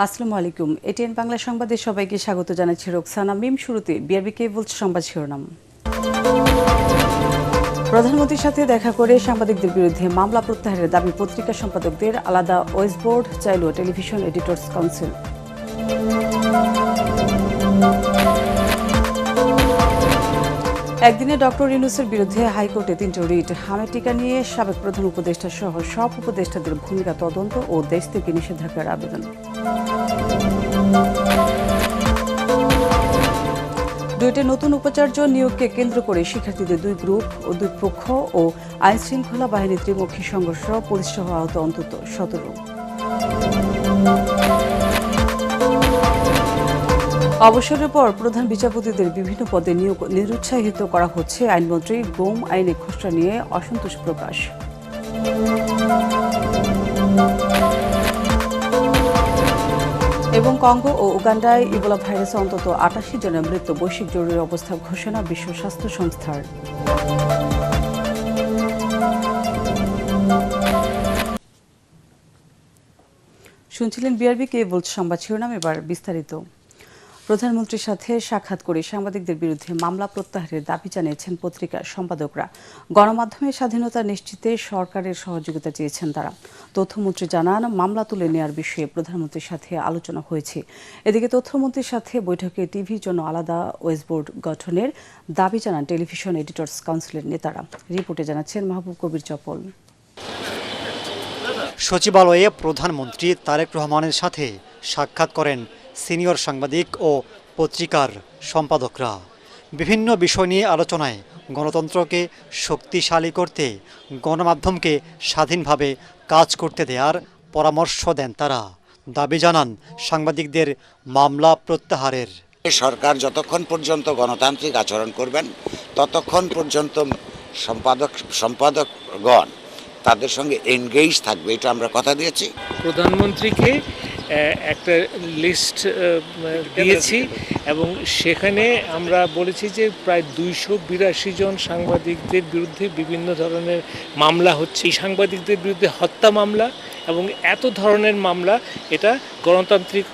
আসসালামু আলাইকুম। এটিএন বাংলা সংবাদে সবাইকে স্বাগত জানাচ্ছি রোকসানা মিম। শুরুতে বিআরবি কেবল সংবাদ শিরোনাম। প্রধানমন্ত্রীর সাথে দেখা করে সাংবাদিকদের বিরুদ্ধে মামলা প্রত্যাহারের দাবি পত্রিকা সম্পাদকদের। আলাদা ওয়েস বোর্ড চাইল টেলিভিশন এডিটর্স কাউন্সিল। একদিনে ডক্টর ইউনূসের বিরুদ্ধে হাইকোর্টে ৩টি রিট। হামের টিকা নিয়ে সাবেক প্রধান উপদেষ্টা সহ সব উপদেষ্টাদের ভূমিকা তদন্ত ও দেশ থেকে নিষেধাজ্ঞার আবেদন। ডুয়েটে নতুন উপাচার্য নিয়োগকে কেন্দ্র করে শিক্ষার্থীদের দুই গ্রুপ ও দুই পক্ষ ও আইনশৃঙ্খলা বাহিনীর ত্রিমুখী সংঘর্ষ, পুলিশসহ আহত অন্তত ১৭। অবসরের পর প্রধান বিচারপতিদের বিভিন্ন পদে নিয়োগ নিরুৎসাহিত করা হচ্ছে। আইনমন্ত্রী গুম আইনে খসড়া নিয়ে অসন্তোষ প্রকাশ। এবং কঙ্গো ও উগান্ডায় ইবোলা ভাইরাসে অন্তত ৮৮ জনের মৃত্যু। বৈশ্বিক জরুরি অবস্থা ঘোষণা বিশ্ব স্বাস্থ্য সংস্থার। শুনছিলেন বিআরবি কেবল সংবাদ শিরোনাম। এবার বিস্তারিত। প্রধানমন্ত্রীর সাথে সাক্ষাৎ করে সাংবাদিকদের বিরুদ্ধে মামলা প্রত্যাহারের দাবি জানিয়েছেন পত্রিকার সম্পাদকরা। গণমাধ্যমের স্বাধীনতা নিশ্চিতে সরকারের সহযোগিতা চেয়েছেন তারা। তথ্যমন্ত্রী জানান, মামলা তুলে নেওয়ার বিষয়ে প্রধানমন্ত্রীর সাথে আলোচনা হয়েছে। এদিকে তথ্যমন্ত্রীর সাথে বৈঠকে টিভির জন্য আলাদা ওয়েস বোর্ড গঠনের দাবি জানান টেলিভিশন এডিটর্স কাউন্সিলের নেতারা। রিপোর্টে জানাচ্ছেন মাহবুব কবির চপল। সচিবালয়ে প্রধানমন্ত্রী তারেক রহমানের সাথে সাক্ষাৎ করেন সিনিয়র সাংবাদিক ও পত্রিকার সম্পাদকরা। বিভিন্ন বিষয় নিয়ে আলোচনায় গণতন্ত্রকে শক্তিশালী করতে গণমাধ্যমকে স্বাধীনভাবে কাজ করতে দেওয়ার পরামর্শ দেন তারা। দাবি জানান সাংবাদিকদের মামলা প্রত্যাহারের। সরকার যতক্ষণ পর্যন্ত গণতান্ত্রিক আচরণ করবেন ততক্ষণ পর্যন্ত সম্পাদকগণ তাদের সঙ্গে এনগেজ থাকবে, এটা আমরা কথা দিয়েছি। প্রধানমন্ত্রীকে একটা লিস্ট দিয়েছি এবং সেখানে আমরা বলেছি যে প্রায় ২৮২ জন সাংবাদিকদের বিরুদ্ধে বিভিন্ন ধরনের মামলা হচ্ছে। এই সাংবাদিকদের বিরুদ্ধে হত্যা মামলা এবং এত ধরনের মামলা, এটা গণতান্ত্রিক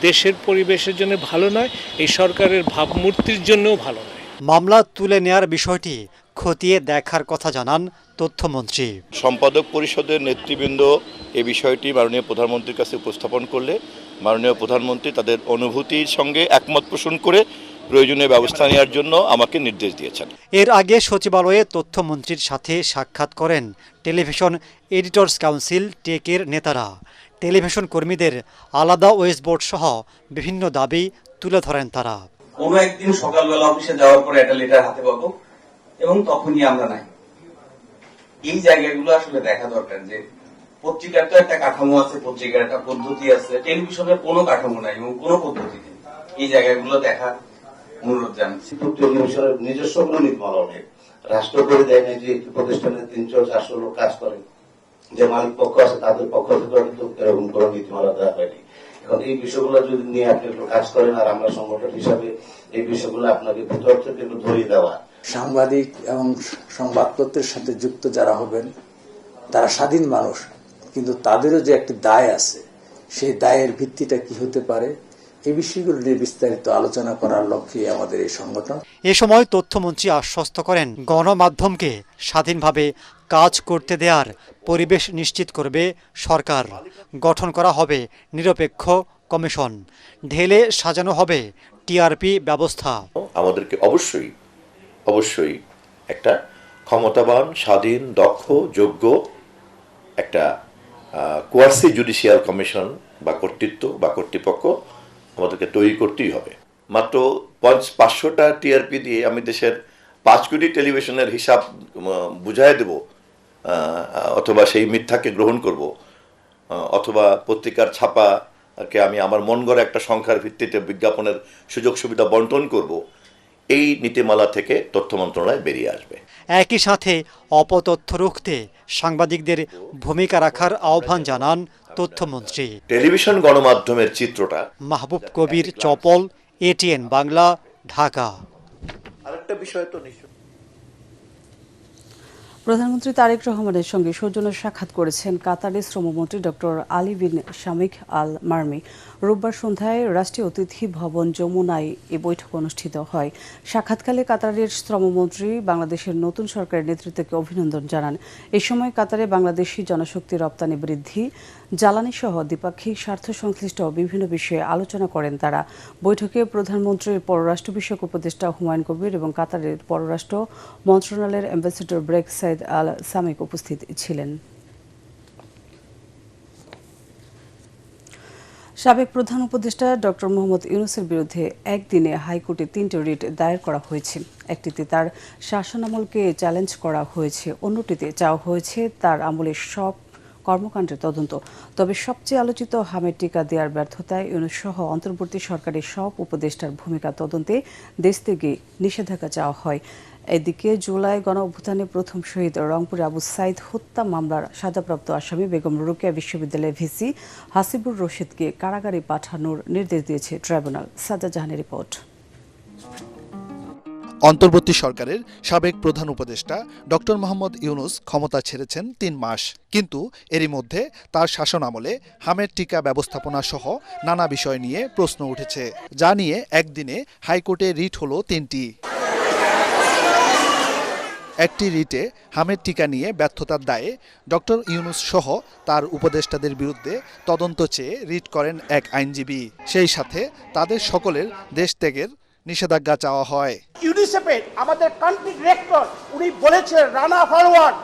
দেশের পরিবেশের জন্য ভালো নয়, এই সরকারের ভাবমূর্তির জন্যও ভালো নয়। মামলা তুলে নেয়ার বিষয়টি খতিয়ে দেখার কথা জানান তথ্যমন্ত্রী। সম্পাদক পরিষদের নেতৃবৃন্দ এই বিষয়টি মাননীয় প্রধানমন্ত্রীর কাছে উপস্থাপন করলে মাননীয় প্রধানমন্ত্রী তাদের অনুভূতির সঙ্গে একমত পোষণ করে প্রয়োজনীয় ব্যবস্থা নেওয়ার জন্য আমাকে নির্দেশ দিয়েছেন। এর আগে সচিবালয়ে তথ্যমন্ত্রীর সাথে সাক্ষাৎ করেন টেলিভিশন এডিটর্স কাউন্সিল টেকের নেতারা। টেলিভিশন কর্মীদের আলাদা ওয়েস বোর্ড সহ বিভিন্ন দাবি তুলে ধরেন তারা। কোনো একদিন সকালবেলা অফিসে যাওয়ার পরে একটা লেটার হাতে পাবো এবং তখনই আমরা নাই। এই জায়গাগুলো আসলে দেখা দরকার যে পত্রিকার তো একটা কাঠামো আছে, পত্রিকার একটা পদ্ধতি আছে, টেলিভিশনের কোনো কাঠামো নাই এবং কোনো পদ্ধতি নেই। এই জায়গাগুলো দেখার অনুরোধ জানাচ্ছি। টেলিভিশনের নিজস্ব কোনো নীতিমালা নেই, রাষ্ট্র করে দেয় না যে একটি প্রতিষ্ঠানে ৩০০-৪০০ লোক কাজ করে, যে মালিক পক্ষ আছে তাদের পক্ষ থেকে কিন্তু এরকম কোনো নীতিমালা দেওয়া হয়নি। এখন এই বিষয়গুলো যদি নিয়ে আপনি একটু কাজ করেন আর আমরা সংগঠন হিসাবে এই বিষয়গুলো আপনাকে ভিতর থেকে একটু ধরিয়ে দেওয়া। সাংবাদিক এবং সংবাদপত্রের সাথে যুক্ত যারা হবেন তারা স্বাধীন মানুষ, কিন্তু তাদেরও যে একটি দায় আছে, সেই দায়ের ভিত্তিটা কি হতে পারে, এই বিষয়গুলো নিয়ে বিস্তারিত আলোচনা করার লক্ষ্যে আমাদের এই সংগঠন। এ সময় তথ্যমন্ত্রী আশ্বস্ত করেন গণমাধ্যমকে স্বাধীনভাবে কাজ করতে দেওয়ার পরিবেশ নিশ্চিত করবে সরকার। গঠন করা হবে নিরপেক্ষ কমিশন, ঢেলে সাজানো হবে টিআরপি ব্যবস্থা। আমাদেরকে অবশ্যই একটা ক্ষমতাবান, স্বাধীন, দক্ষ, যোগ্য একটা কোয়াসি জুডিশিয়াল কমিশন বা কর্তৃত্ব বা কর্তৃপক্ষ আমাদেরকে তৈরি করতেই হবে। মাত্র ৫০০টা টিআরপি দিয়ে আমি দেশের ৫ কোটি টেলিভিশনের হিসাব বুঝাই দেব, অথবা সেই মিথ্যাকে গ্রহণ করব, অথবা পত্রিকার ছাপাকে আমি আমার মন গড়া একটা সংখ্যার ভিত্তিতে বিজ্ঞাপনের সুযোগ সুবিধা বন্টন করব, এই নীতিমালা থেকে তথ্য মন্ত্রণালয় বেরিয়ে আসবে। একই সাথে অপতথ্য রুখতে সাংবাদিকদের ভূমিকা রাখার আহ্বান জানান তথ্যমন্ত্রী। টেলিভিশন গণমাধ্যমের চিত্রটা। মাহবুব কবির চপল, এটিএন বাংলা, ঢাকা। আরেকটা বিষয় তো নিশ্চয় প্রধানমন্ত্রী তারেক রহমানের সঙ্গে সৌজন্য সাক্ষাৎ করেছেন কাতারের শ্রমমন্ত্রী ডক্টর আলী বিন শামিখ আল মারমি। রোববার সন্ধ্যায় রাষ্ট্রীয় অতিথি ভবন যমুনায় এ বৈঠক অনুষ্ঠিত হয়। সাক্ষাৎকালে কাতারের শ্রমমন্ত্রী বাংলাদেশের নতুন সরকারের নেতৃত্বকে অভিনন্দন জানান। এ সময় কাতারে বাংলাদেশি জনশক্তি রপ্তানি বৃদ্ধি, জ্বালানি সহ দ্বিপাক্ষিক স্বার্থ সংশ্লিষ্ট বিভিন্ন বিষয়ে আলোচনা করেন তারা। বৈঠকে প্রধানমন্ত্রীর পররাষ্ট্র বিষয়ক উপদেষ্টা হুমায়ুন কবির এবং কাতারের পররাষ্ট্র মন্ত্রণালয়ের অ্যাম্বাসেডর ব্রেক সাইদ আল সামিক উপস্থিত ছিলেন। সাবেক প্রধান উপদেষ্টা ডক্টর মোহাম্মদ ইউনূসের বিরুদ্ধে একদিনে হাইকোর্টে 3টি রিট দায়ের করা হয়েছে। একটিতে তার শাসনামলকে চ্যালেঞ্জ করা হয়েছে, অন্যটিতে চাওয়া হয়েছে তার আমলের সব কর্মকাণ্ডের তদন্ত। তবে সবচেয়ে আলোচিত হামের টিকা দেওয়ার ব্যর্থতায় ইউনূস সহ অন্তর্বর্তী সরকারের সব উপদেষ্টার ভূমিকা তদন্তে দেশ থেকে নিষেধাজ্ঞা চাওয়া হয়। এদিকে জুলাই গণঅভ্যুত্থানে প্রথম শহীদ রংপুরে আবু সাইদ হত্যা মামলার সাজাপ্রাপ্ত আসামি বেগম রোকেয়া বিশ্ববিদ্যালয়ের ভিসি হাসিবুর রশিদকে কারাগারে পাঠানোর নির্দেশ দিয়েছে ট্রাইব্যুনাল। সাজ্জাদ জাহানের রিপোর্ট। অন্তর্বর্তী সরকারের সাবেক প্রধান উপদেষ্টা ডক্টর মোহাম্মদ ইউনূস ক্ষমতা ছেড়েছেন 3 মাস, কিন্তু এরই মধ্যে তার শাসন আমলে হামের টিকা ব্যবস্থাপনা সহ নানা বিষয় নিয়ে প্রশ্ন উঠেছে, যা নিয়ে একদিনে হাইকোর্টে রিট হলো 3টি। একটি রিটে হামের টিকা নিয়ে ব্যর্থতার দায়ে ডক্টর ইউনূস সহ তার উপদেষ্টাদের বিরুদ্ধে তদন্ত চেয়ে রিট করেন এক আইনজীবী। সেই সাথে তাদের সকলের দেশ ত্যাগের নিষেধাজ্ঞা চাওয়া হয়। ইউনিসেফের আমাদের কান্ট্রি ডিরেক্টর উনি বলেছেন Rana forward,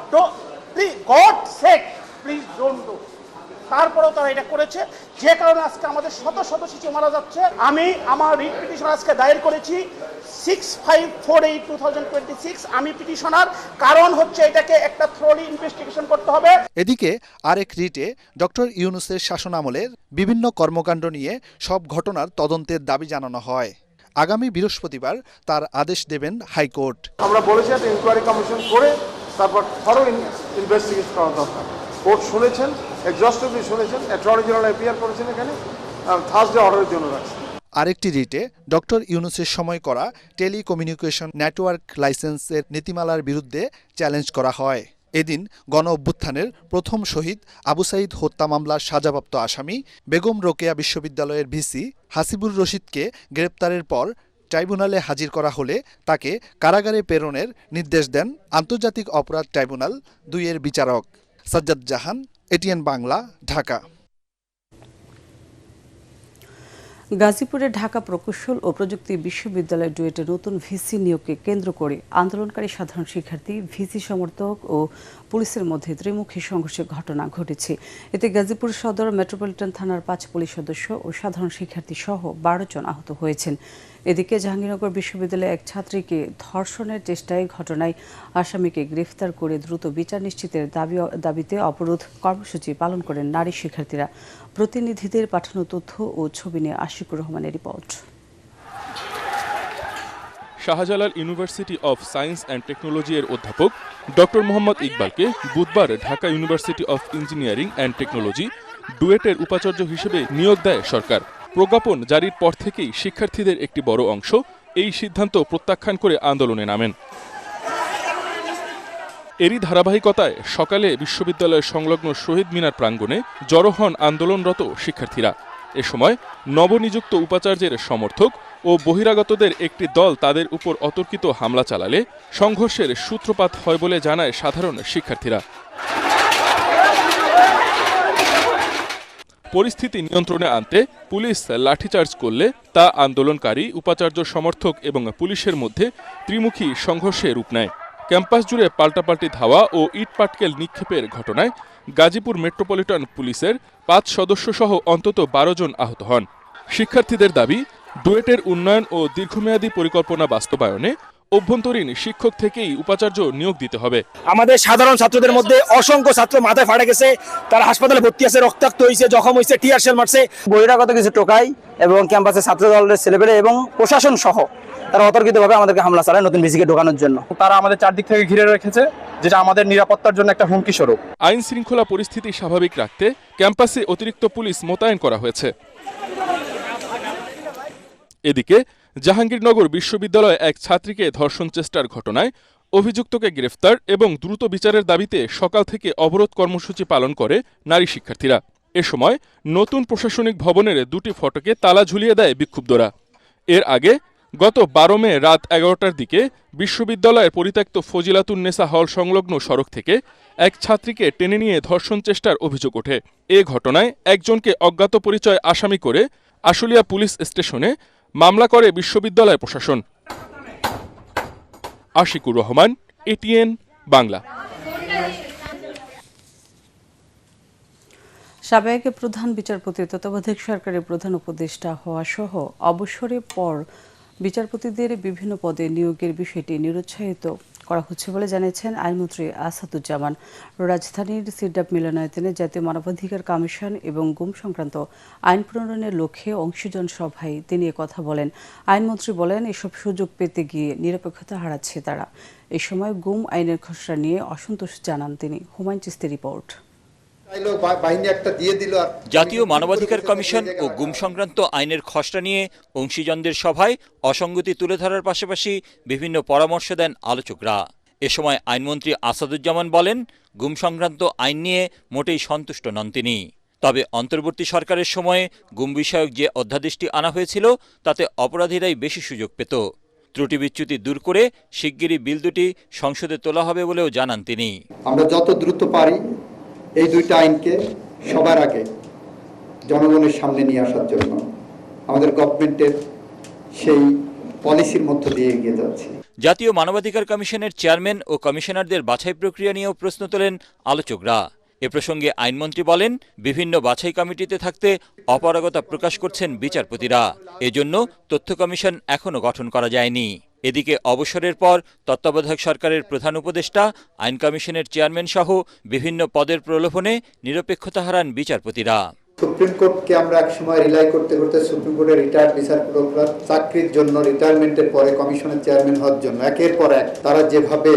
please God sake please don't do. তারপরেও তারা এটা করেছে, যে কারণে আজকে আমাদের শত শত শিশু মারা যাচ্ছে। আমি আমার রিট পিটিশন আজকে দায়ের করেছি 6548/2026। আমি পিটিশনার, কারণ হচ্ছে এটাকে একটা থ্রোলি ইনভেস্টিগেশন করতে হবে। এদিকে আরেক রিটে ডক্টর ইউনূসের শাসনামলের বিভিন্ন কর্মকাণ্ড নিয়ে সব ঘটনার তদন্তের দাবি জানানো হয়। আগামী বৃহস্পতিবার তার আদেশ দেবেন হাইকোর্ট। আমরা বলেছি একটা ইনকোয়ারি কমিশন করে তারপর থরো ইনভেস্টিগেশন করা দরকার। কোর্ট শুনেছেন, এক্সস্টিভলি শুনেছেন, অ্যাটর্নি জেনারেল অ্যাপিয়ার করেছেন, এখানে থার্সডে অর্ডারের জন্য রাখছেন। আরেকটি রিটে ডক্টর ইউনূসের সময় করা টেলিকমিউনিকেশন নেটওয়ার্ক লাইসেন্সের নীতিমালার বিরুদ্ধে চ্যালেঞ্জ করা হয়। এদিন গণ অভ্যুত্থানের প্রথম শহীদ আবু সাইদ হত্যা মামলার সাজাপ্রাপ্ত আসামি বেগম রোকেয়া বিশ্ববিদ্যালয়ের ভিসি হাসিবুর রশিদকে গ্রেপ্তারের পর ট্রাইব্যুনালে হাজির করা হলে তাকে কারাগারে প্রেরণের নির্দেশ দেন আন্তর্জাতিক অপরাধ ট্রাইব্যুনাল 2-এর বিচারক। সাজ্জাদ জাহান, এটিএন বাংলা, ঢাকা। গাজীপুরের ঢাকা প্রকৌশল ও প্রযুক্তি বিশ্ববিদ্যালয় ডুয়েটে নতুন ভিসি নিয়োগকে কেন্দ্র করে আন্দোলনকারী সাধারণ শিক্ষার্থী, ভিসি সমর্থক ও পুলিশের মধ্যে ত্রিমুখী সংঘর্ষের ঘটনা ঘটেছে। এতে গাজীপুর সদর মেট্রোপলিটন থানার 5 পুলিশ সদস্য ও সাধারণ শিক্ষার্থী সহ 12 জন আহত হয়েছেন। এদিকে জাহাঙ্গীরনগর বিশ্ববিদ্যালয়ে এক ছাত্রীকে ধর্ষণের চেষ্টায় ঘটনায় আসামিকে গ্রেফতার করে দ্রুত বিচার নিশ্চিতের দাবিতে অবরোধ কর্মসূচি পালন করেন নারী শিক্ষার্থীরা। প্রতিনিধিদের পাঠানো তথ্য ও ছবি নিয়ে আশিকুর রহমানের report. Shahjalal University of Science and Technology এর অধ্যাপক ডক্টর মোহাম্মদ ইকবালকে বুধবার Dhaka University of Engineering and Technology ডুয়েটের উপাচার্য হিসেবে নিয়োগ দেয় সরকার। প্রজ্ঞাপন জারির পর থেকেই শিক্ষার্থীদের একটি বড় অংশ এই সিদ্ধান্ত প্রত্যাখ্যান করে আন্দোলনে নামেন। এরই ধারাবাহিকতায় সকালে বিশ্ববিদ্যালয়ের সংলগ্ন শহীদ মিনার প্রাঙ্গণে জড়ো হন আন্দোলনরত শিক্ষার্থীরা। এ সময় নবনিযুক্ত উপাচার্যের সমর্থক ও বহিরাগতদের একটি দল তাদের উপর অতর্কিত হামলা চালালে সংঘর্ষের সূত্রপাত হয় বলে জানায় সাধারণ শিক্ষার্থীরা। পরিস্থিতি নিয়ন্ত্রণে আনতে পুলিশ লাঠিচার্জ করলে তা আন্দোলনকারী, উপাচার্য সমর্থক এবং পুলিশের মধ্যে ত্রিমুখী সংঘর্ষে রূপ নেয়। ক্যাম্পাস জুড়ে পাল্টাপাল্টি ধাওয়া ও ইটপাটকেল নিক্ষেপের ঘটনায় গাজীপুর মেট্রোপলিটন পুলিশের 5 সদস্য সহ অন্তত 12 জন আহত হন। শিক্ষার্থীদের দাবি, ডুয়েটের উন্নয়ন ও দীর্ঘমেয়াদী পরিকল্পনা বাস্তবায়নে অভ্যন্তরীণ শিক্ষক থেকেই উপাচার্য নিয়োগ দিতে হবে। আমাদের সাধারণ ছাত্রদের মধ্যে অসংখ্য ছাত্র মাথায় ফাটে গেছে, তারা হাসপাতালে ভর্তি আছে, রক্তাক্ত হয়েছে, জখম হয়েছে, টিয়ার শেল মারছে। বহিরাগত কিছু টোকাই এবং ক্যাম্পাসের ছাত্র দলের ছেলেপেলে এবং প্রশাসন সহ তারা অতর্কিতভাবে আমাদেরকে হামলা চালায় নতুন ভিসিকে ঢোকানোর জন্য। তারা আমাদের চারদিক থেকে ঘিরে রেখেছে, যেটা আমাদের নিরাপত্তার জন্য একটা হুমকি স্বরূপ। আইন শৃঙ্খলা পরিস্থিতি স্বাভাবিক রাখতে ক্যাম্পাসে অতিরিক্ত পুলিশ মোতায়েন করা হয়েছে। এদিকে জাহাঙ্গীরনগর বিশ্ববিদ্যালয়ে এক ছাত্রীকে ধর্ষণ চেষ্টার ঘটনায় অভিযুক্তকে গ্রেফতার এবং দ্রুত বিচারের দাবিতে সকাল থেকে অবরোধ কর্মসূচি পালন করে নারী শিক্ষার্থীরা। এ সময় নতুন প্রশাসনিক ভবনের দুটি ফটকে তালা ঝুলিয়ে দেয় বিক্ষুব্ধরা। এর আগে গত 12 মে রাত 11টার দিকে বিশ্ববিদ্যালয়ের পরিত্যক্ত ফজিলাতুন্নেসা হল সংলগ্ন সড়ক থেকে এক ছাত্রীকে টেনে নিয়ে ধর্ষণ চেষ্টার অভিযোগ ওঠে। এ ঘটনায় একজনকে অজ্ঞাত পরিচয় আসামি করে আশুলিয়া পুলিশ স্টেশনে মামলা করে বিশ্ববিদ্যালয় প্রশাসন। আশিকুর রহমান, এটিএন বাংলা। সাবেক প্রধান বিচারপতির তত্ত্বাবধায়ক সরকারের প্রধান উপদেষ্টা হওয়া সহ অবসরের পর বিচারপতিদের বিভিন্ন পদে নিয়োগের বিষয়টি নিরুৎসাহিত করা হচ্ছে বলে জানিয়েছেন আইনমন্ত্রী আসাদুজ্জামান। রাজধানীর সিডাপ মিলনায়তনে জাতীয় মানবাধিকার কমিশন এবং গুম সংক্রান্ত আইন প্রণয়নের লক্ষ্যে অংশীজন সভায় তিনি কথা বলেন। আইনমন্ত্রী বলেন, এসব সুযোগ পেতে গিয়ে নিরপেক্ষতা হারাচ্ছে তারা। এ সময় গুম আইনের খসড়া নিয়ে অসন্তোষ জানান তিনি। হুমায়ুন চিস্তির রিপোর্ট। জাতীয় মানবাধিকার কমিশন ও গুম সংক্রান্ত আইনের খসড়া নিয়ে অংশীজনদের সভায় অসঙ্গতি তুলে ধরার পাশাপাশি বিভিন্ন পরামর্শ দেন আলোচকরা। এ সময় আইনমন্ত্রী আসাদুজ্জামান বলেন, গুম সংক্রান্ত আইন নিয়ে মোটেই সন্তুষ্ট নন তিনি। তবে অন্তর্বর্তী সরকারের সময়ে গুম বিষয়ক যে অধ্যাদেশটি আনা হয়েছিল তাতে অপরাধীরাই বেশি সুযোগ পেত। ত্রুটি বিচ্যুতি দূর করে শিগগিরই বিল দুটি সংসদে তোলা হবে বলেও জানান তিনি। আমরা যত দ্রুত পারি এই দুইটা আইনকে সবার আগে জনগণের সামনে নিয়ে আসার জন্য আমাদের গভর্নমেন্টের সেই পলিসির মধ্য দিয়ে এগিয়ে যাচ্ছে। জাতীয় মানবাধিকার কমিশনের চেয়ারম্যান ও কমিশনারদের বাছাই প্রক্রিয়া নিয়েও প্রশ্ন তোলেন আলোচকরা। এ প্রসঙ্গে আইনমন্ত্রী বলেন, বিভিন্ন বাছাই কমিটিতে থাকতে অপারগতা প্রকাশ করছেন বিচারপতিরা। এজন্য তথ্য কমিশন এখনো গঠন করা যায়নি। এদিকে অবসরের পর তত্ত্বাবধায়ক সরকারের প্রধান উপদেষ্টা, আইন কমিশনের চেয়ারম্যান সহ বিভিন্ন পদের প্রলোভনে নিরপেক্ষতা হারান বিচারপতিরা। সুপ্রিম কোর্টকে আমরা একসময় রিলাই করতে করতে সুপ্রিম কোর্টের রিটায়ার্ড বিচারপতিরা চাকরির জন্য রিটায়ারমেন্টের পরে কমিশনের চেয়ারম্যান হওয়ার জন্য একের পর এক তারা যেভাবে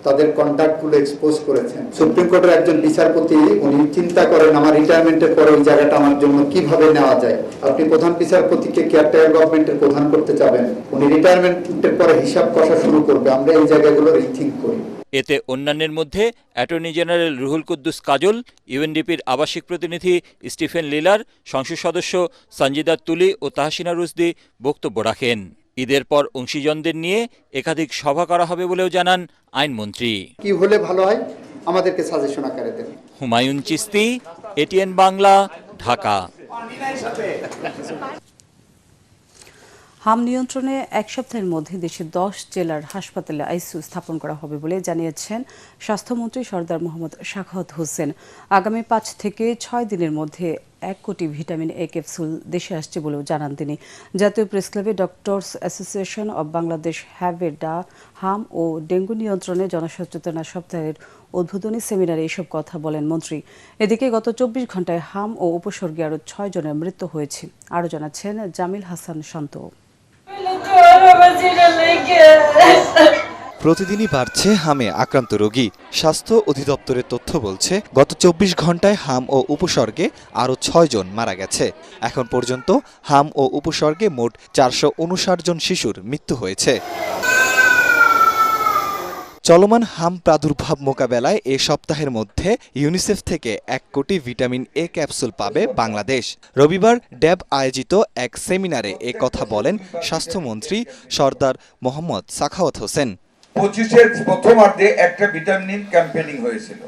তাদের কন্ট্যাক্টগুলো এক্সপোজ করেছেন, সুপ্রিম কোর্টের একজন বিচারপতি উনি চিন্তা করেন আমার রিটায়ারমেন্টের পরে ওই জায়গাটা আমার জন্য কিভাবে নেওয়া যায়। আপনি প্রধান বিচারপতিকে কেয়ারটেকার গভর্নমেন্টের প্রধান করতে চাবেন, উনি রিটায়ারমেন্টের পরে হিসাব কষা শুরু করবে। আমরা এই জায়গাগুলো রিথিঙ্ক করি। এতে অন্যান্যের মধ্যে অ্যাটর্নি জেনারেল রুহুল কুদ্দুস কাজল, ইউএনডিপির আবাসিক প্রতিনিধি স্টিফেন লিলার, সংসদ সদস্য সঞ্জিদা তুলি ও তাহসিনা রুজদি বক্তব্য রাখেন। ঈদের পর অংশীজনদের নিয়ে একাধিক সভা করা হবে বলেও জানান আইনমন্ত্রী। কি হলে ভালো হয় আমাদেরকে সাজেশন আকারে দেন। হুমায়ুন চিস্তি, এটিএন বাংলা, ঢাকা। হাম নিয়ন্ত্রণে এক সপ্তাহের মধ্যে দেশের 10 জেলার হাসপাতালে আইসিইউ স্থাপন করা হবে বলে জানিয়েছেন স্বাস্থ্যমন্ত্রী সরদার মোহাম্মদ সাখাওয়াত হোসেন। আগামী 5 থেকে 6 দিনের মধ্যে 1 কোটি ভিটামিন এ ক্যাপসুল দেশে আসছে বলেও জানান তিনি। জাতীয় প্রেসক্লাবে ডক্টরস অ্যাসোসিয়েশন অব বাংলাদেশ হ্যাভেডা হাম ও ডেঙ্গু নিয়ন্ত্রণে জনসচেতনতা সপ্তাহের উদ্বোধনী সেমিনারে এসব কথা বলেন মন্ত্রী। এদিকে গত 24 ঘন্টায় হাম ও উপসর্গে আরও 6 জনের মৃত্যু হয়েছে। আরও জানাচ্ছেন জামিল হাসান শান্ত। প্রতিদিনই বাড়ছে হামে আক্রান্ত রোগী। স্বাস্থ্য অধিদপ্তরের তথ্য বলছে, গত 24 ঘন্টায় হাম ও উপসর্গে আরও 6 জন মারা গেছে। এখন পর্যন্ত হাম ও উপসর্গে মোট 459 জন শিশুর মৃত্যু হয়েছে। চলমান হাম প্রাদুর্ভাব মোকাবেলায় এ সপ্তাহের মধ্যে ইউনিসেফ থেকে 1 কোটি ভিটামিন এ ক্যাপসুল পাবে বাংলাদেশ। রবিবার ড্যাব আয়োজিত এক সেমিনারে এ কথা বলেন স্বাস্থ্যমন্ত্রী সরদার মোহাম্মদ সাখাওয়াত হোসেন। 25-এর প্রথমার্ধে একটা ভিটামিন ক্যাম্পেইনিং হয়েছিল,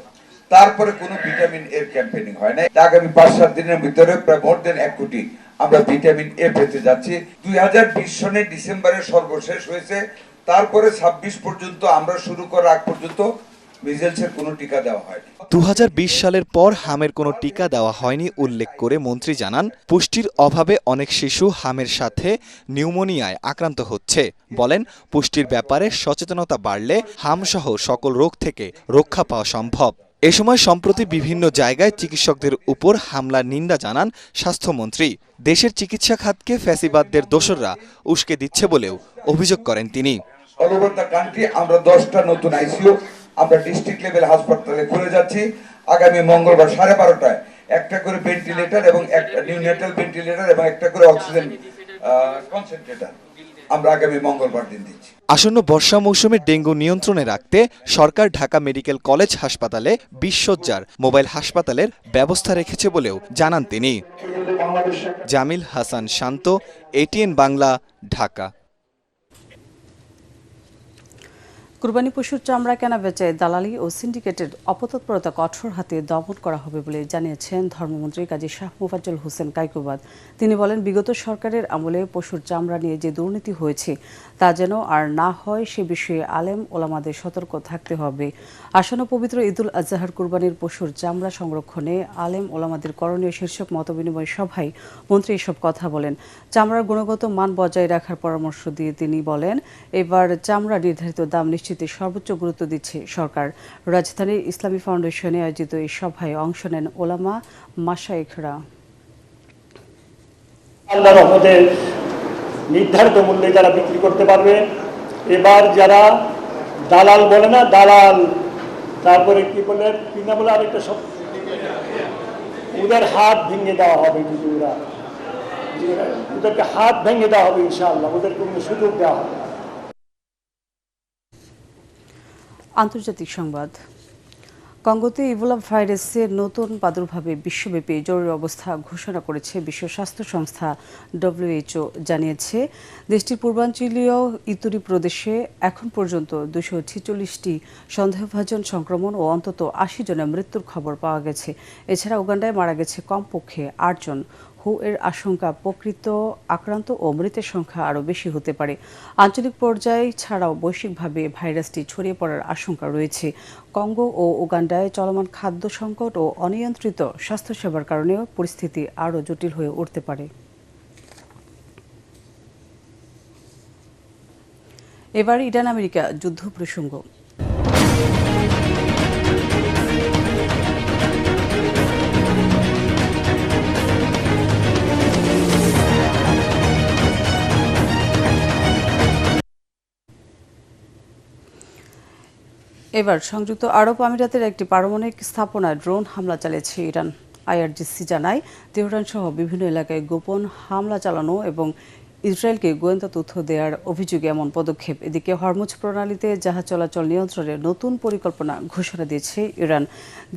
তারপরে কোনো ভিটামিন এর ক্যাম্পেইনিং হয় না। আগামী 5-7 দিনের ভিতরে প্রায় মোর দেন 1 কোটি আমরা ভিটামিন এ পেতে যাচ্ছি। 2020 সনে ডিসেম্বরে সর্বশেষ হয়েছে, তারপরে 26 পর্যন্ত আমরা শুরু করার আগ পর্যন্ত মিজেলসের কোনো টিকা দেওয়া হয়নি। 2020 সালের পর হামের কোনো টিকা দেওয়া হয়নি উল্লেখ করে মন্ত্রী জানান, পুষ্টির অভাবে অনেক শিশু হামের সাথে নিউমোনিয়ায় আক্রান্ত হচ্ছে। বলেন, পুষ্টির ব্যাপারে সচেতনতা বাড়লে হামসহ সকল রোগ থেকে রক্ষা পাওয়া সম্ভব। এ সময় সম্প্রতি বিভিন্ন জায়গায় চিকিৎসকদের উপর হামলার নিন্দা জানান স্বাস্থ্যমন্ত্রী। দেশের চিকিৎসা খাতকে ফ্যাসিবাদদের দোসররা উস্কে দিচ্ছে বলেও অভিযোগ করেন তিনি। অল ওভার দ্য কান্ট্রি আমরা 10টা নতুন আইসিইউ আমরা ডিস্ট্রিক্ট লেভেল হাসপাতালে খুলে যাচ্ছি। আগামী মঙ্গলবার 12:30টায় একটা করে ভেন্টিলেটর এবং একটা নিউনেটাল ভেন্টিলেটর এবং একটা করে অক্সিজেন কনসেন্ট্রেটর আমরা আগামী মঙ্গলবার দিন দিচ্ছি। আসন্ন বর্ষা মৌসুমে ডেঙ্গু নিয়ন্ত্রণে রাখতে সরকার ঢাকা মেডিকেল কলেজ হাসপাতালে ২০ শয্যার মোবাইল হাসপাতালের ব্যবস্থা রেখেছে বলেও জানান তিনি। জামিল হাসান শান্ত, ATN বাংলা, ঢাকা। কুরবানি পশুর চামড়া কেনা বেচায় দালালি ও সিন্ডিকেটের অপতৎপরতা কঠোর হাতে দমন করা হবে বলে জানিয়েছেন ধর্মমন্ত্রী কাজী শাহ মোফাজ্জল হোসেন কায়কোবাদ। তিনি বলেন, বিগত সরকারের আমলে পশুর চামড়া নিয়ে যে দুর্নীতি হয়েছে তা যেন আর না হয় সে বিষয়ে আলেম ওলামাদের সতর্ক থাকতে হবে। আসন্ন পবিত্র ঈদুল আজহার কুরবানির পশুর চামড়া সংরক্ষণে আলেম ওলামাদের করণীয় শীর্ষক মতবিনিময় সভায় মন্ত্রী এসব কথা বলেন। চামড়ার গুণগত মান বজায় রাখার পরামর্শ দিয়ে তিনি বলেন, এবার চামড়া নির্ধারিত দাম নিশ্চিত সর্বোচ্চ গুরুত্ব দিচ্ছে সরকার। রাজধানীর ইসলামী ফাউন্ডেশনে আয়োজিত এই সভায় অংশ নেন ওলামা মাশায়েখরা। আল্লাহর রহমতে নির্ধারিত মূল্যে যারা বিক্রি করতে পারবে, এবার যারা দালাল বলে না, দালাল তারপরে কি বলে কি না বলে আরেকটা সব, ওদের হাত ভেঙে দেওয়া হবে। কিন্তু ওদেরকে হাত ভেঙে দেওয়া হবে ইনশাআল্লাহ, ওদেরকে কোনো সুযোগ দেওয়া হবে। আন্তর্জাতিক সংবাদ। কঙ্গোতে ইবোলা ভাইরাসের নতুন প্রাদুর্ভাবে বিশ্বব্যাপী জরুরি অবস্থা ঘোষণা করেছে বিশ্ব স্বাস্থ্য সংস্থা। WHO জানিয়েছে, দেশটির পূর্বাঞ্চলীয় ইতুরি প্রদেশে এখন পর্যন্ত 246টি সন্দেহভাজন সংক্রমণ ও অন্তত 80 জনের মৃত্যুর খবর পাওয়া গেছে। এছাড়া উগান্ডায় মারা গেছে কমপক্ষে 8 জন। এর আশঙ্কা প্রকৃত আক্রান্ত ও মৃতের সংখ্যা আরও বেশি হতে পারে। আঞ্চলিক পর্যায়ে ছাড়াও বৈশ্বিকভাবে ভাইরাসটি ছড়িয়ে পড়ার আশঙ্কা রয়েছে। কঙ্গো ও উগান্ডায় চলমান খাদ্য সংকট ও অনিয়ন্ত্রিত স্বাস্থ্যসেবার কারণেও পরিস্থিতি আরও জটিল হয়ে উঠতে পারে। এবার ইরান আমেরিকা যুদ্ধ প্রসঙ্গ। এবার সংযুক্ত আরব আমিরাতের একটি পারমাণবিক স্থাপনায় ড্রোন হামলা চালিয়েছে ইরান। IRGC জানায়, তেহরান সহ বিভিন্ন এলাকায় গোপন হামলা চালানো এবং ইসরায়েলকে গোয়েন্দা তথ্য দেওয়ার অভিযোগে এমন পদক্ষেপ। এদিকে হরমুজ প্রণালীতে জাহাজ চলাচল নিয়ন্ত্রণের নতুন পরিকল্পনা ঘোষণা দিয়েছে ইরান।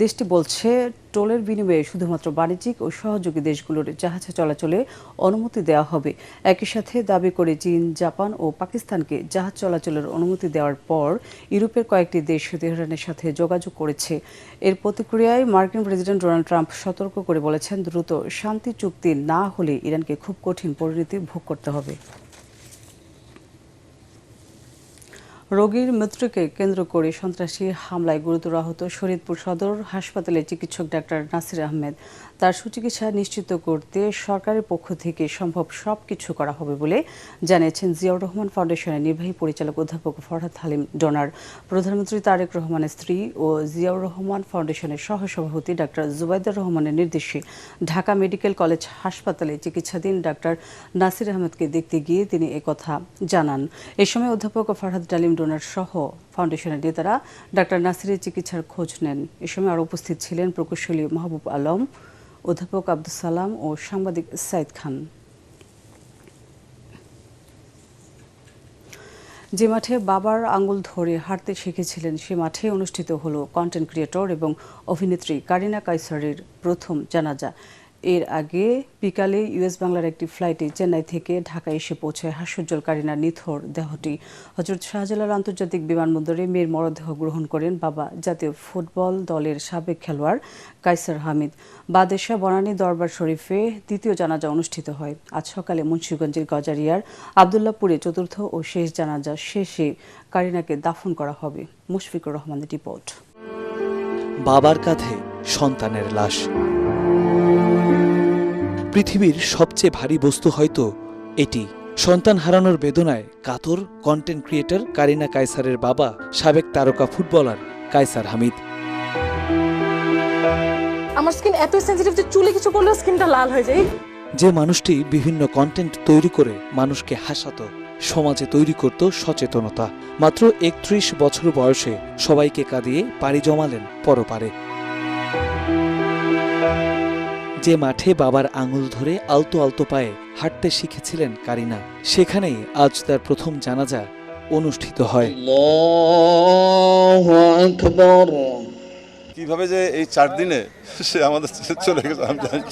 দেশটি বলছে, টোলের বিনিময়ে শুধুমাত্র বাণিজ্যিক ও সহযোগী দেশগুলোর জাহাজ চলাচলে অনুমতি দেওয়া হবে। একই সাথে দাবি করে চীন, জাপান ও পাকিস্তানকে জাহাজ চলাচলের অনুমতি দেওয়ার পর ইউরোপের কয়েকটি দেশ তেহরানের সাথে যোগাযোগ করেছে। এর প্রতিক্রিয়ায় মার্কিন প্রেসিডেন্ট ডোনাল্ড ট্রাম্প সতর্ক করে বলেছেন, দ্রুত শান্তি চুক্তি না হলে ইরানকে খুব কঠিন পরিণতি ভোগ করতে হবে। রোগীর মৃত্যুকে কেন্দ্র করে সন্ত্রাসী হামলায় গুরুতর আহত শরীয়তপুর সদর হাসপাতালের চিকিৎসক ডাক্তার নাসির আহমেদ। তার সুচিকিৎসা নিশ্চিত করতে সরকারের পক্ষ থেকে সম্ভব সবকিছু করা হবে বলে জানিয়েছেন জিয়াউর রহমান ফাউন্ডেশনের নির্বাহী পরিচালক অধ্যাপক ফরহাদ হালিম ডোনার। প্রধানমন্ত্রী তারেক রহমানের স্ত্রী ও জিয়াউর রহমান ফাউন্ডেশনের সহসভাপতি ডাক্তার জুবাইদুর রহমানের নির্দেশে ঢাকা মেডিকেল কলেজ হাসপাতালে চিকিৎসাধীন ডাক্তার নাসির আহমেদকে দেখতে গিয়ে তিনি একথা জানান। এ সময় অধ্যাপক ফরহাদ হালিম ডোনার সহ ফাউন্ডেশনের নেতারা ডাক্তার নাসিরের চিকিৎসার খোঁজ নেন। এ সময় আরও উপস্থিত ছিলেন প্রকৌশলী মাহবুব আলম, অধ্যাপক আব্দুল সালাম ও সাংবাদিক সাইদ খান। যে মাঠে বাবার আঙুল ধরে হাঁটতে শিখেছিলেন সে মাঠে অনুষ্ঠিত হলো কন্টেন্ট ক্রিয়েটর এবং অভিনেত্রী কারিনা কাইসারের প্রথম জানাজা। এর আগে বিকালে US বাংলার একটি ফ্লাইটে চেন্নাই থেকে ঢাকা এসে পৌঁছায় হাস্যোজ্জ্বল কারিনার নিথর দেহটি। হযরত শাহজালাল আন্তর্জাতিক বিমানবন্দরে মেয়ের মরদেহ গ্রহণ করেন বাবা জাতীয় ফুটবল দলের সাবেক খেলোয়াড় কাইসার হামিদ। বাদেশা বনানী দরবার শরীফে দ্বিতীয় জানাজা অনুষ্ঠিত হয়। আজ সকালে মুন্সিগঞ্জের গজারিয়ার আবদুল্লাহপুরে চতুর্থ ও শেষ জানাজা শেষে কারিনাকে দাফন করা হবে। মুশফিকুর রহমানের রিপোর্ট। বাবার কাঁধে সন্তানের লাশ। পৃথিবীর সবচেয়ে ভারী বস্তু হয়তো এটি। সন্তান হারানোর বেদনায় কাতর কন্টেন্ট ক্রিয়েটর কারিনা কায়সারের বাবা সাবেক তারকা ফুটবলার কায়সার হামিদ। আমার স্কিন এত সেনসিটিভ যে চুলে কিছু করলেও স্কিনটা লাল হয়ে যায়। যে মানুষটি বিভিন্ন কন্টেন্ট তৈরি করে মানুষকে হাসাতো, সমাজে তৈরি করত সচেতনতা, মাত্র 31 বছর বয়সে সবাইকে কাঁদিয়ে পাড়ি জমালেন পরপারে। যে মাঠে বাবার আঙুল ধরে আলতো আলতো পায়ে হাঁটতে শিখেছিলেন কারিনা। সেখানেই আজ তার প্রথম জানাজা অনুষ্ঠিত হয়। কিভাবে যে এই 4 দিনে সে আমাদের চলে গেছে আমি জানি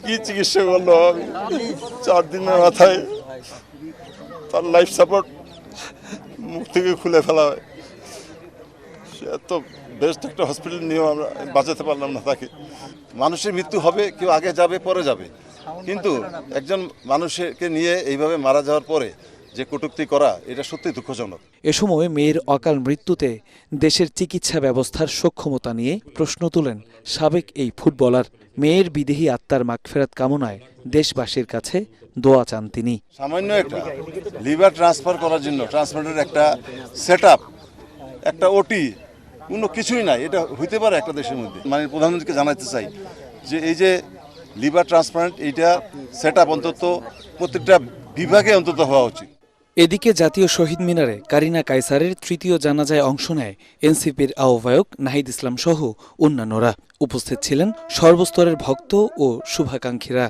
কি চিকিৎসা করলো 4 দিনের মাথায় তার লাইফ সাপোর্ট মুখ থেকে খুলে ফেলা হয়। সে এত বেস্ট একটা হসপিটাল নিয়েও আমরা বাঁচাতে পারলাম না তাকে। মানুষের মৃত্যু হবে, কেউ আগে যাবে পরে যাবে, কিন্তু একজন মানুষকে নিয়ে এইভাবে মারা যাওয়ার পরে যে কটূক্তি করা, এটা সত্যি দুঃখজনক। এ সময় মেয়ের অকাল মৃত্যুতে দেশের চিকিৎসা ব্যবস্থার সক্ষমতা নিয়ে প্রশ্ন তুলেন সাবেক এই ফুটবলার। মেয়ের বিদেহী আত্মার মাগফিরাত কামনায় দেশবাসীর কাছে দোয়া চান তিনি। সামান্য একটা লিভার ট্রান্সফার করার জন্য ট্রান্সপ্লান্টের একটা সেটআপ, একটা ওটি, কোনো কিছুই নাই। এটা হইতে পারে একটা দেশের মধ্যে। মানে প্রধানমন্ত্রীকে জানাতে চাই যে এই যে লিভার ট্রান্সপ্লান্ট, এইটা সেটআপ অন্তত প্রত্যেকটা বিভাগে অন্তত হওয়া উচিত। এদিকে জাতীয় শহীদ মিনারে কারিনা কায়সারের তৃতীয় জানাজায় অংশ নেয় এনসিপির আহ্বায়ক নাহিদ ইসলাম সহ অন্যান্যরা। উপস্থিত ছিলেন সর্বস্তরের ভক্ত ও শুভাকাঙ্ক্ষীরা।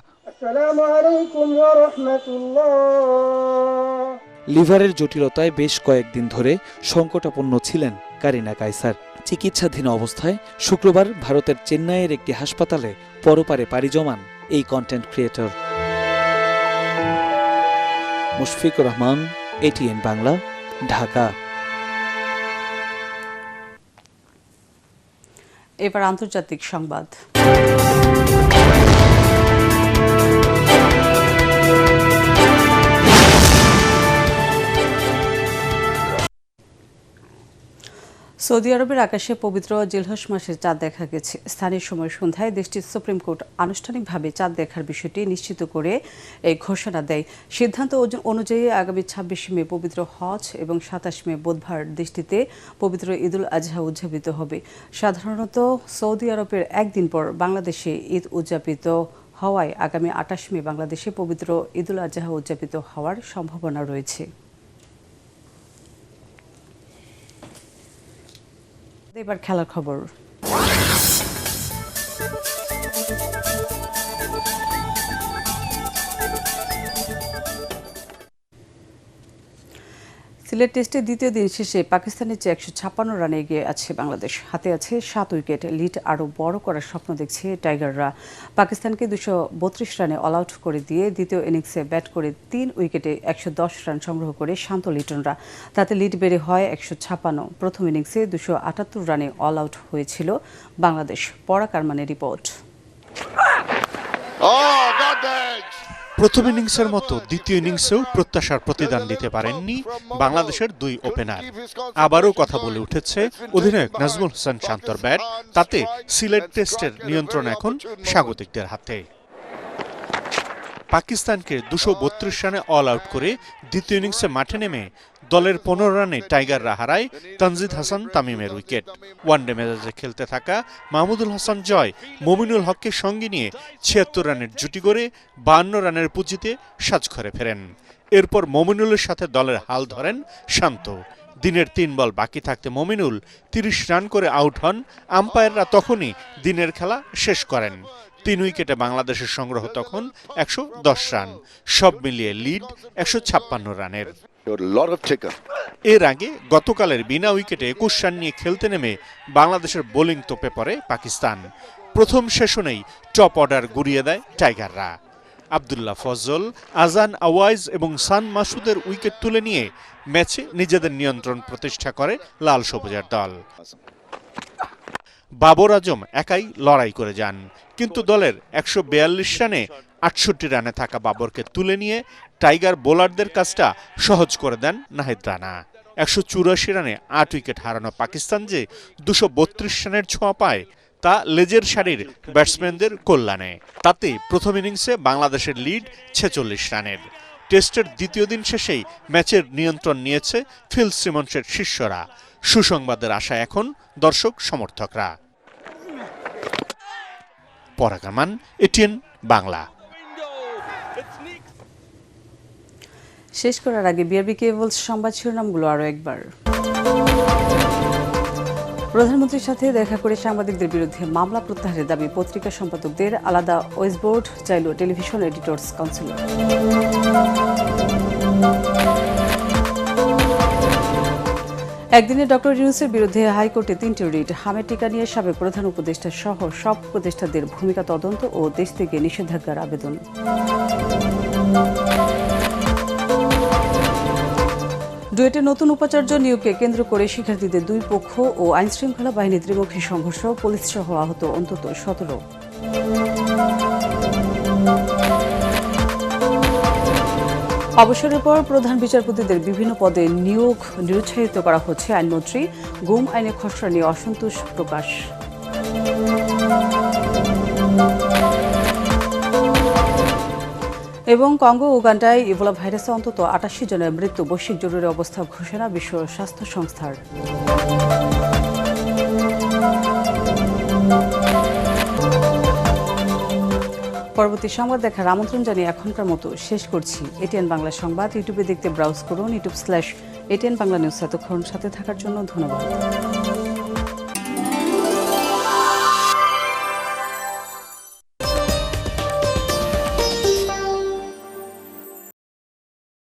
লিভারের জটিলতায় বেশ কয়েকদিন ধরে সংকটাপন্ন ছিলেন কারিনা কায়সার। চিকিৎসাধীন অবস্থায় শুক্রবার ভারতের চেন্নাইয়ের একটি হাসপাতালে পরপারে পাড়ি জমান এই content creator. Mushfiqur Rahman, ATN Bangla, Dhaka. এবার আন্তর্জাতিক সংবাদ। সৌদি আরবের আকাশে পবিত্র জিলহজ মাসের চাঁদ দেখা গেছে। স্থানীয় সময় সন্ধ্যায় দেশটির সুপ্রিম কোর্ট আনুষ্ঠানিকভাবে চাঁদ দেখার বিষয়টি নিশ্চিত করে এই ঘোষণা দেয়। সিদ্ধান্ত অনুযায়ী আগামী 26 মে পবিত্র হজ এবং 27 মে বুধবার দেশটিতে পবিত্র ঈদুল আজহা উদযাপিত হবে। সাধারণত সৌদি আরবের একদিন পর বাংলাদেশে ঈদ উদযাপিত হওয়ায় আগামী 28 মে বাংলাদেশে পবিত্র ঈদুল আজহা উদযাপিত হওয়ার সম্ভাবনা রয়েছে। এবার খেলার খবর। সিলেট টেস্টের দ্বিতীয় দিন শেষে পাকিস্তানের চেয়ে 156 রানে এগিয়ে আছে বাংলাদেশ। হাতে আছে 7 উইকেট। লিড আরও বড় করার স্বপ্ন দেখছে টাইগাররা। পাকিস্তানকে 232 রানে অল আউট করে দিয়ে দ্বিতীয় ইনিংসে ব্যাট করে 3 উইকেটে 110 রান সংগ্রহ করে শান্ত লিটনরা। তাতে লিড বেড়ে হয় 156। প্রথম ইনিংসে 278 রানে অল আউট হয়েছিল বাংলাদেশ। পরাগ আরমানের রিপোর্ট। প্রথম ইনিংসের মতো দ্বিতীয় ইনিংসেও প্রত্যাশার প্রতিদান দিতে পারেননি বাংলাদেশের দুই ওপেনার। আবারও কথা বলে উঠেছে অধিনায়ক নাজমুল হাসান শান্তর ব্যাট। তাতে সিলেট টেস্টের নিয়ন্ত্রণ এখন স্বাগতিকদের হাতে। পাকিস্তানকে 232 রানে অল আউট করে দ্বিতীয় ইনিংসে মাঠে নেমে দলের 15 রানে টাইগাররা হারায় তানজিদ হাসান তামিমের উইকেট। ওয়ানডে মেজাজে খেলতে থাকা মাহমুদুল হাসান জয় মমিনুল হককে সঙ্গে নিয়ে 76 রানের জুটি গড়ে 52 রানের পুঁজিতে সাজঘরে ফেরেন। এরপর মমিনুলের সাথে দলের হাল ধরেন শান্ত। দিনের 3 বল বাকি থাকতে মমিনুল 30 রান করে আউট হন। আম্পায়াররা তখনই দিনের খেলা শেষ করেন। 3 উইকেটে বাংলাদেশের সংগ্রহ তখন 110 রান। সব মিলিয়ে লিড 156 রানের। এর আগে গতকালের বিনা উইকেটে 21 রান নিয়ে খেলতে নেমে বাংলাদেশের বোলিং তোপে পড়ে পাকিস্তান। প্রথম সেশনেই টপ অর্ডার গুড়িয়ে দেয় টাইগাররা। আব্দুল্লাহ ফজল, আজান আওয়াইজ এবং সান মাসুদের উইকেট তুলে নিয়ে ম্যাচে নিজেদের নিয়ন্ত্রণ প্রতিষ্ঠা করে লাল সবুজের দল। বাবর আজম একাই লড়াই করে যান, কিন্তু দলের 142 রানে 68 রানে থাকা বাবরকে তুলে নিয়ে টাইগার বোলারদের কাজটা সহজ করে দেন নাহিদ রানা। 184 রানে 8 উইকেট হারানো পাকিস্তান যে 232 রানের ছোঁয়া পায় তা লেজের সারির ব্যাটসম্যানদের কল্যাণে। তাতে প্রথম ইনিংসে বাংলাদেশের লিড 46 রানের। টেস্টের দ্বিতীয় দিন শেষেই ম্যাচের নিয়ন্ত্রণ নিয়েছে ফিল সিমন্সের শিষ্যরা। সুসংবাদের আশায় এখন দর্শক সমর্থকরা। পরাগ আরমান, এটিএন বাংলা। শেষ করার আগে বিআরবি কেবলস সংবাদ শিরোনামগুলো আরও একবার। প্রধানমন্ত্রীর সাথে দেখা করে সাংবাদিকদের বিরুদ্ধে মামলা প্রত্যাহারের দাবি পত্রিকা সম্পাদকদের। আলাদা ওয়েস বোর্ড চাইল টেলিভিশন এডিটর্স কাউন্সিল। একদিনে ডক্টর ইউনূসের বিরুদ্ধে হাইকোর্টে 3টি রিট। হামের টিকা নিয়ে সাবেক প্রধান উপদেষ্টা সহ সব উপদেষ্টাদের ভূমিকা তদন্ত ও দেশ থেকে নিষেধাজ্ঞার আবেদন। ডুয়েটে নতুন উপাচার্য নিয়োগকে কেন্দ্র করে শিক্ষার্থীদের দুই পক্ষ ও আইনশৃঙ্খলা বাহিনী ত্রিমুখী সংঘর্ষ, পুলিশ সহ আহত অন্তত 17। অবসরের পর প্রধান বিচারপতিদের বিভিন্ন পদে নিয়োগ নিরুৎসাহিত করা হচ্ছে আইনমন্ত্রী। গুম আইনে খসড়া নিয়ে অসন্তোষ প্রকাশ। এবং কঙ্গো উগান্ডায় ইবোলা ভাইরাসে অন্তত 88 জনের মৃত্যু, বৈশ্বিক জরুরি অবস্থা ঘোষণা বিশ্ব স্বাস্থ্য সংস্থার। পরবর্তী সংবাদ দেখার আমন্ত্রণ জানিয়ে এখনকার মতো শেষ করছি। এটিএন বাংলা সংবাদ ইউটিউবে দেখতে ব্রাউজ করুন youtube/ATN বাংলা নিউজ। এতক্ষণ সাথে থাকার জন্য ধন্যবাদ।